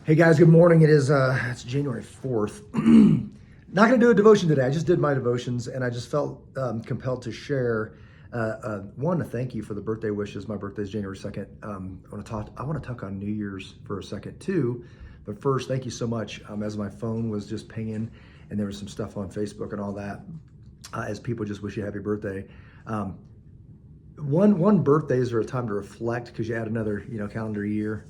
Hey guys, good morning. It's January 4th. Not going to do a devotion today. I just did my devotions and I just felt compelled to share. One, to thank you for the birthday wishes. My birthday is January 2nd. I want to talk on New Year's for a second too. But first, thank you so much. As my phone was just pinging and there was some stuff on Facebook and all that, as people just wish you happy birthday. One birthdays are a time to reflect because you add another calendar year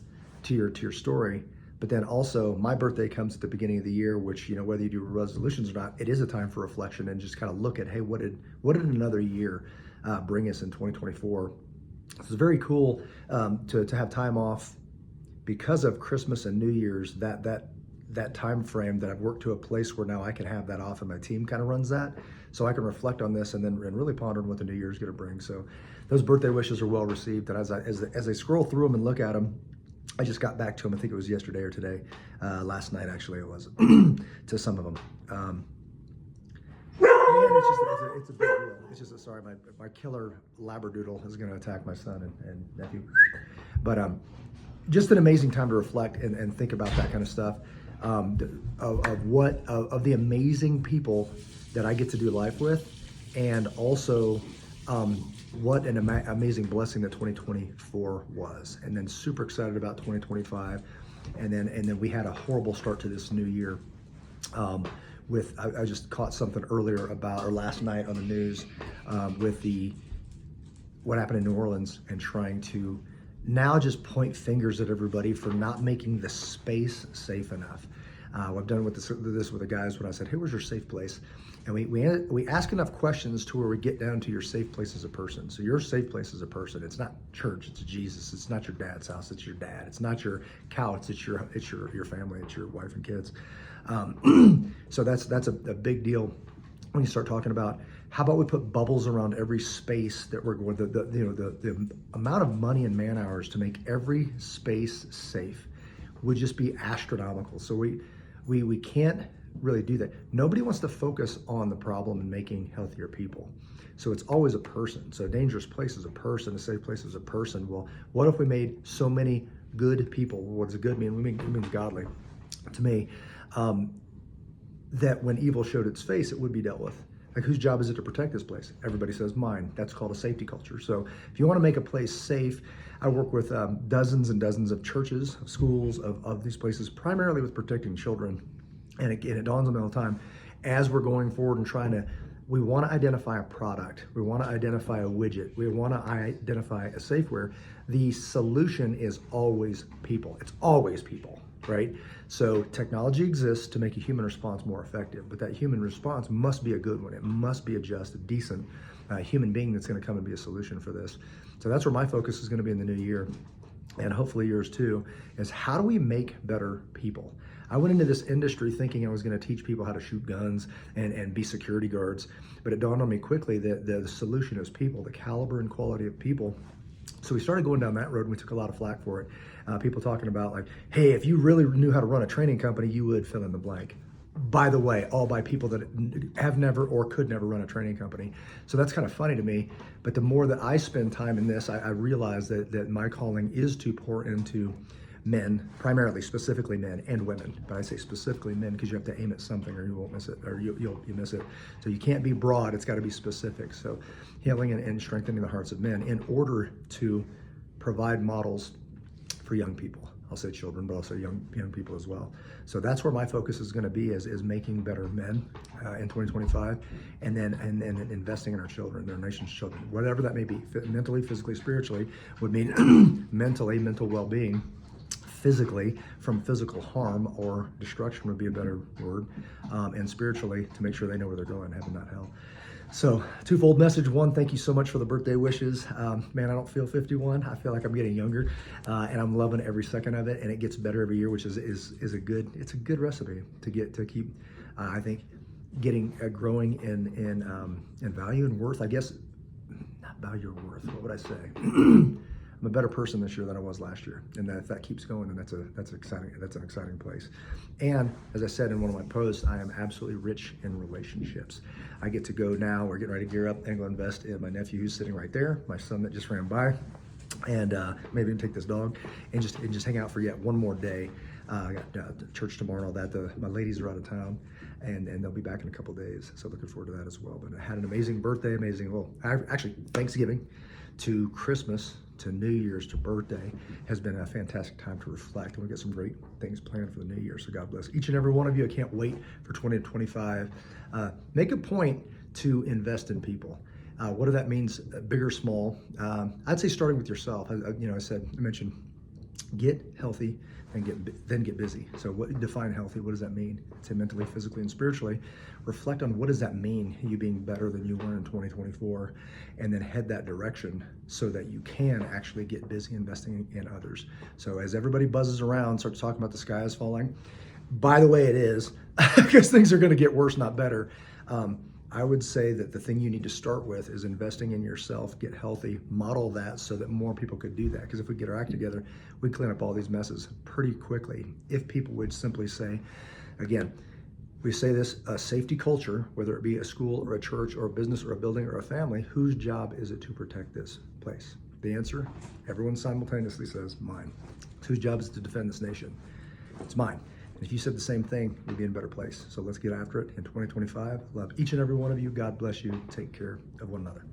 to your story. But then also my birthday comes at the beginning of the year, which whether you do resolutions or not, it is a time for reflection and just kind of look at, hey, what did another year bring us in 2024? So it's very cool to have time off because of Christmas and New Year's. That time frame that I've worked to a place where now I can have that off, and my team kind of runs that, so I can reflect on this and really ponder on what the new year is going to bring. So those birthday wishes are well received, and as I scroll through them and look at them, I just got back to them. I think it was yesterday or today, last night actually it was, to some of them. And it's a big deal. It's just sorry, my killer labradoodle is going to attack my son and nephew, but just an amazing time to reflect and think about that kind of stuff. Of the amazing people that I get to do life with, and also what an amazing blessing that 2024 was, and then super excited about 2025, and then we had a horrible start to this new year. I just caught something earlier about, or last night on the news, with what happened in New Orleans, and trying to now just point fingers at everybody for not making the space safe enough. I've done with this with the guys when I said, hey, where's your safe place? And we ask enough questions to where we get down to your safe place as a person. So your safe place as a person, it's not church, it's Jesus. It's not your dad's house, it's your dad. It's not your couch, it's your family, it's your wife and kids. So that's a big deal when you start talking about, how about we put bubbles around every space that we're going, the amount of money and man hours to make every space safe would just be astronomical. So we can't really do that. Nobody wants to focus on the problem and making healthier people. So it's always a person. So a dangerous place is a person, a safe place is a person. Well, what if we made so many good people? What does good mean? It means godly to me. That when evil showed its face, it would be dealt with. Like, whose job is it to protect this place? Everybody says mine. That's called a safety culture. So if you want to make a place safe, I work with dozens and dozens of churches, of schools, of these places, primarily with protecting children. And it dawns on me all the time, as we're going forward and we want to identify a product, we want to identify a widget, we want to identify a safeware. The solution is always people. It's always people, right? So technology exists to make a human response more effective, but that human response must be a good one. It must be a just, a decent human being that's going to come and be a solution for this. So that's where my focus is going to be in the new year, and hopefully yours too, is how do we make better people? I went into this industry thinking I was going to teach people how to shoot guns and be security guards, but it dawned on me quickly that the solution is people, the caliber and quality of people. So we started going down that road, and we took a lot of flack for it. People talking about, like, hey, if you really knew how to run a training company, you would fill in the blank. By the way, all by people that have never or could never run a training company. So that's kind of funny to me. But the more that I spend time in this, I realize that my calling is to pour into men, primarily, specifically men and women. But I say specifically men because you have to aim at something or you won't miss it, or you'll miss it. So you can't be broad, it's got to be specific. So healing and strengthening the hearts of men in order to provide models for young people. I'll say children, but also young people as well. So that's where my focus is going to be, is making better men in 2025, and then investing in our children, their nation's children, whatever that may be, mentally, physically, spiritually, would mean mental well-being. Physically, from physical harm or destruction would be a better word, and spiritually, to make sure they know where they're going, heaven, not hell. So, twofold message. One, thank you so much for the birthday wishes. Man, I don't feel 51. I feel like I'm getting younger, and I'm loving every second of it. And it gets better every year, which is a good recipe to keep. I think getting growing in value and worth. I guess not value or worth. What would I say? I'm a better person this year than I was last year, and if that keeps going, then that's exciting. That's an exciting place. And as I said in one of my posts, I am absolutely rich in relationships. I get to go now. We're getting ready to gear up and go invest in my nephew who's sitting right there, my son that just ran by. and maybe even take this dog and just hang out for yet one more day. I got church tomorrow and all that. My ladies are out of town, and they'll be back in a couple days, so looking forward to that as well. But I had an amazing birthday, actually Thanksgiving to Christmas to New Year's to birthday has been a fantastic time to reflect, and we've got some great things planned for the new year. So God bless each and every one of you. I can't wait for 2025. Make a point to invest in people. What that means, big or small. I'd say starting with yourself. I mentioned get healthy and then get busy. So what define healthy? What does that mean? Say mentally, physically, and spiritually. Reflect on what does that mean, you being better than you were in 2024, and then head that direction so that you can actually get busy investing in others. So as everybody buzzes around, starts talking about the sky is falling, by the way, it is, because things are going to get worse, not better. I would say that the thing you need to start with is investing in yourself, get healthy, model that so that more people could do that. Because if we get our act together, we clean up all these messes pretty quickly. If people would simply say, again, we say this, a safety culture, whether it be a school or a church or a business or a building or a family, whose job is it to protect this place? The answer, everyone simultaneously says, mine. Whose job is it to defend this nation? It's mine. If you said the same thing, we'd be in a better place. So let's get after it in 2025. Love each and every one of you. God bless you. Take care of one another.